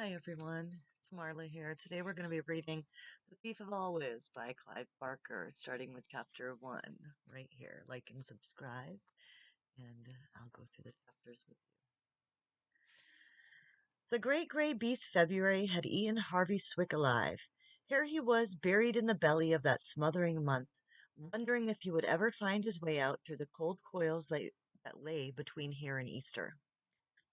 Hi everyone, it's Marla here. Today we're going to be reading The Thief of All Whiz by Clive Barker, starting with chapter 1 right here. Like and subscribe, and I'll go through the chapters with you. The great gray beast February had eaten Harvey Swick alive. Here he was, buried in the belly of that smothering month, wondering if he would ever find his way out through the cold coils that lay between here and Easter.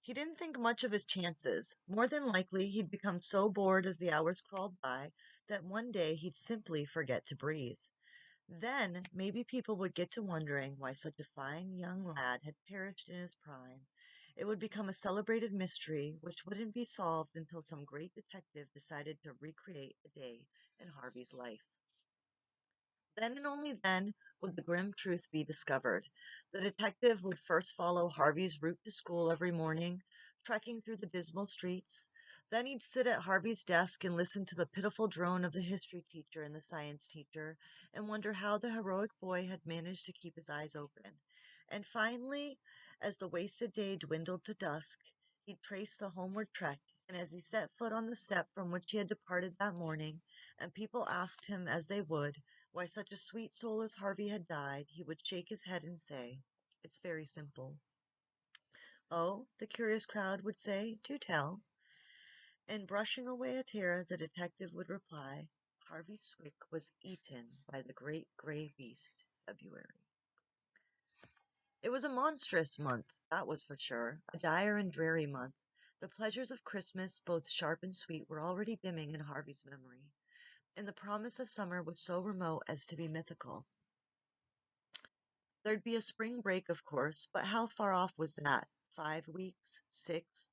He didn't think much of his chances. More than likely, he'd become so bored as the hours crawled by that one day he'd simply forget to breathe. Then maybe people would get to wondering why such a fine young lad had perished in his prime. It would become a celebrated mystery which wouldn't be solved until some great detective decided to recreate a day in Harvey's life. Then and only then would the grim truth be discovered. The detective would first follow Harvey's route to school every morning, trekking through the dismal streets. Then he'd sit at Harvey's desk and listen to the pitiful drone of the history teacher and the science teacher, and wonder how the heroic boy had managed to keep his eyes open. And finally, as the wasted day dwindled to dusk, he'd trace the homeward trek, and as he set foot on the step from which he had departed that morning, and people asked him as they would, why such a sweet soul as Harvey had died, he would shake his head and say, "It's very simple." "Oh," the curious crowd would say, "do tell." And brushing away a tear, the detective would reply, "Harvey Swick was eaten by the great gray beast, February." It was a monstrous month, that was for sure, a dire and dreary month. The pleasures of Christmas, both sharp and sweet, were already dimming in Harvey's memory, and the promise of summer was so remote as to be mythical. There'd be a spring break, of course, but how far off was that? 5 weeks? 6?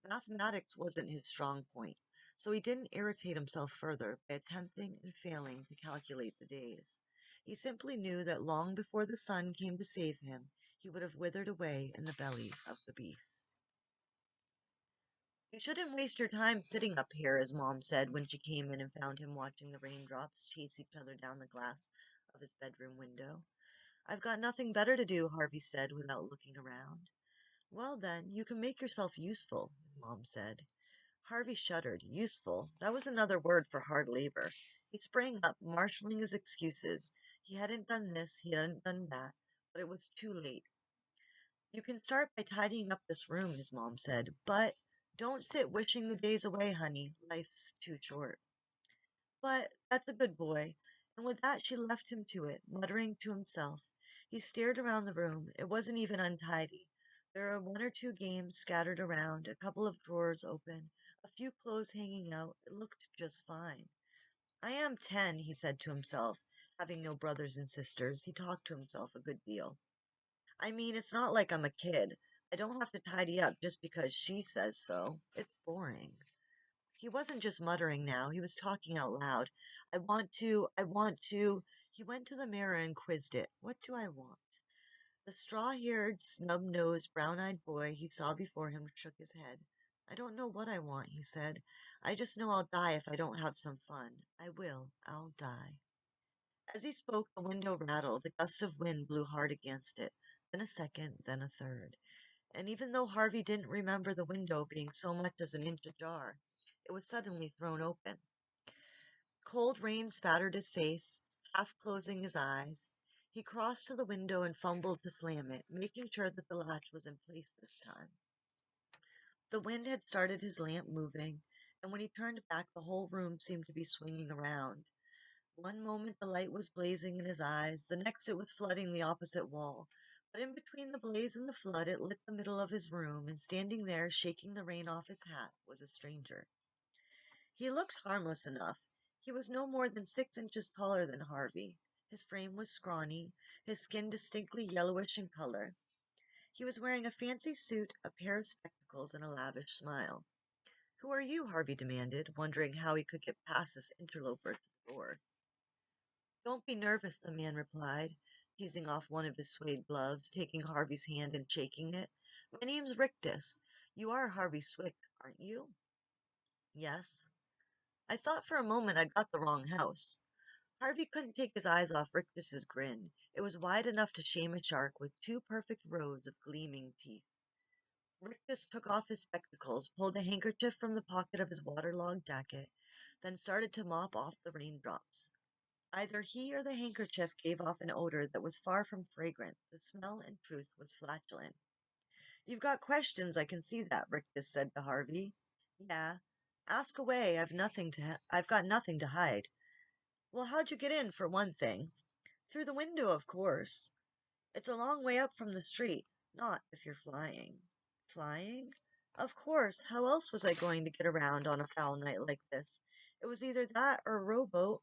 Mathematics wasn't his strong point, so he didn't irritate himself further by attempting and failing to calculate the days. He simply knew that long before the sun came to save him, he would have withered away in the belly of the beast. "You shouldn't waste your time sitting up here," his mom said when she came in and found him watching the raindrops chase each other down the glass of his bedroom window. "I've got nothing better to do," Harvey said without looking around. "Well, then, you can make yourself useful," his mom said. Harvey shuddered. Useful. That was another word for hard labor. He sprang up, marshaling his excuses. He hadn't done this, he hadn't done that, but it was too late. "You can start by tidying up this room," his mom said, "but don't sit wishing the days away, honey. Life's too short." "But that's a good boy." And with that she left him to it, muttering to himself. He stared around the room. It wasn't even untidy. There were one or two games scattered around, a couple of drawers open, a few clothes hanging out. It looked just fine. "I am 10," he said to himself. Having no brothers and sisters, he talked to himself a good deal. "I mean, it's not like I'm a kid. I don't have to tidy up just because she says so. It's boring." He wasn't just muttering now, he was talking out loud. I want to. He went to the mirror and quizzed it. What do I want? The straw-haired, snub-nosed, brown-eyed boy he saw before him shook his head. "I don't know what I want," he said. "I just know I'll die if I don't have some fun. I will. I'll die." As he spoke, the window rattled. A gust of wind blew hard against it, then a second, then a third. And even though Harvey didn't remember the window being so much as an inch ajar, it was suddenly thrown open. Cold rain spattered his face, half closing his eyes. He crossed to the window and fumbled to slam it, making sure that the latch was in place this time. The wind had started his lamp moving, and when he turned back, the whole room seemed to be swinging around. One moment the light was blazing in his eyes, the next it was flooding the opposite wall. But in between the blaze and the flood, it lit the middle of his room, and standing there, shaking the rain off his hat, was a stranger. He looked harmless enough. He was no more than 6 inches taller than Harvey. His frame was scrawny, his skin distinctly yellowish in color. He was wearing a fancy suit, a pair of spectacles, and a lavish smile. "Who are you?" Harvey demanded, wondering how he could get past this interloper to the door. "Don't be nervous," the man replied, teasing off one of his suede gloves, taking Harvey's hand and shaking it. "My name's Rictus. You are Harvey Swick, aren't you?" "Yes." "I thought for a moment I'd got the wrong house." Harvey couldn't take his eyes off Rictus's grin. It was wide enough to shame a shark, with two perfect rows of gleaming teeth. Rictus took off his spectacles, pulled a handkerchief from the pocket of his waterlogged jacket, then started to mop off the raindrops. Either he or the handkerchief gave off an odor that was far from fragrant. The smell, in truth, was flatulent. You've got questions, I can see that, Rictus said to Harvey. Yeah. Ask away, I've got nothing to hide. Well, how'd you get in, for one thing? Through the window, of course. It's a long way up from the street. Not if you're flying. Flying? Of course. How else was I going to get around on a foul night like this? It was either that or a rowboat.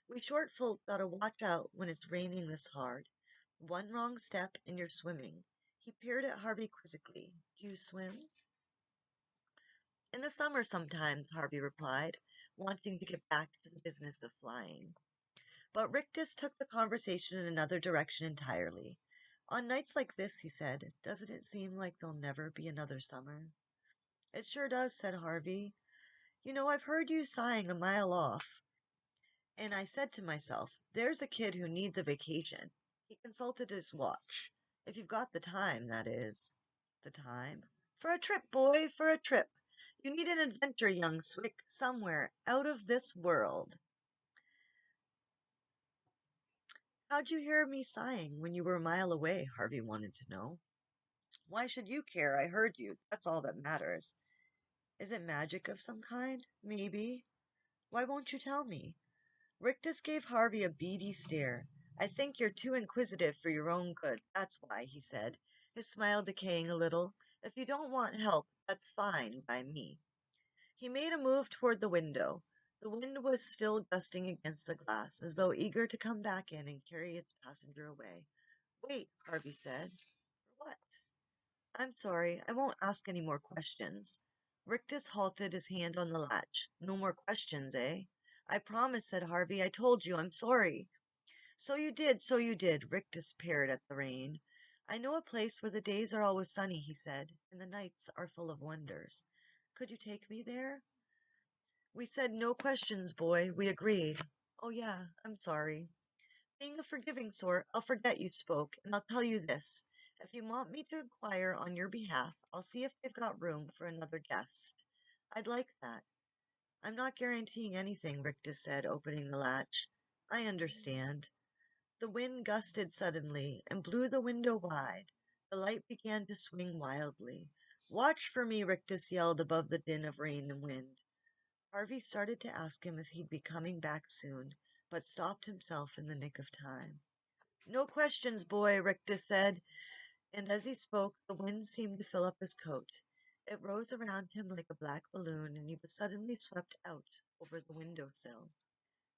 We short folk gotta watch out when it's raining this hard. One wrong step and you're swimming. He peered at Harvey quizzically. Do you swim? In the summer sometimes, Harvey replied, wanting to get back to the business of flying. But Rictus took the conversation in another direction entirely. On nights like this, he said, doesn't it seem like there'll never be another summer? It sure does, said Harvey. You know, I've heard you sighing a mile off, and I said to myself, there's a kid who needs a vacation. He consulted his watch. If you've got the time, that is. The time? For a trip, boy, for a trip. You need an adventure, young Swick, somewhere out of this world. How'd you hear me sighing when you were a mile away? Harvey wanted to know. Why should you care? I heard you. That's all that matters. Is it magic of some kind? Maybe. Why won't you tell me? Rictus gave Harvey a beady stare. I think you're too inquisitive for your own good. That's why, he said, his smile decaying a little. If you don't want help, that's fine by me. He made a move toward the window. The wind was still gusting against the glass, as though eager to come back in and carry its passenger away. Wait, Harvey said. For what? I'm sorry, I won't ask any more questions. Rictus halted, his hand on the latch. No more questions, eh? I promise, said Harvey. I told you, I'm sorry. So you did, Rictus peered at the rain. I know a place where the days are always sunny, he said, and the nights are full of wonders. Could you take me there? We said no questions, boy. We agreed. Oh, yeah, I'm sorry. Being a forgiving sort, I'll forget you spoke, and I'll tell you this. If you want me to inquire on your behalf, I'll see if they've got room for another guest. I'd like that. I'm not guaranteeing anything, Rictus said, opening the latch. I understand. The wind gusted suddenly and blew the window wide. The light began to swing wildly. Watch for me, Rictus yelled above the din of rain and wind. Harvey started to ask him if he'd be coming back soon, but stopped himself in the nick of time. No questions, boy, Rictus said, and as he spoke, the wind seemed to fill up his coat. It rose around him like a black balloon, and he was suddenly swept out over the window sill.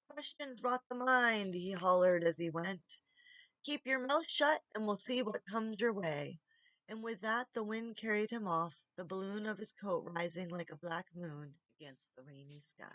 Questions rot the mind, he hollered as he went. Keep your mouth shut, and we'll see what comes your way. And with that, the wind carried him off, the balloon of his coat rising like a black moon against the rainy sky.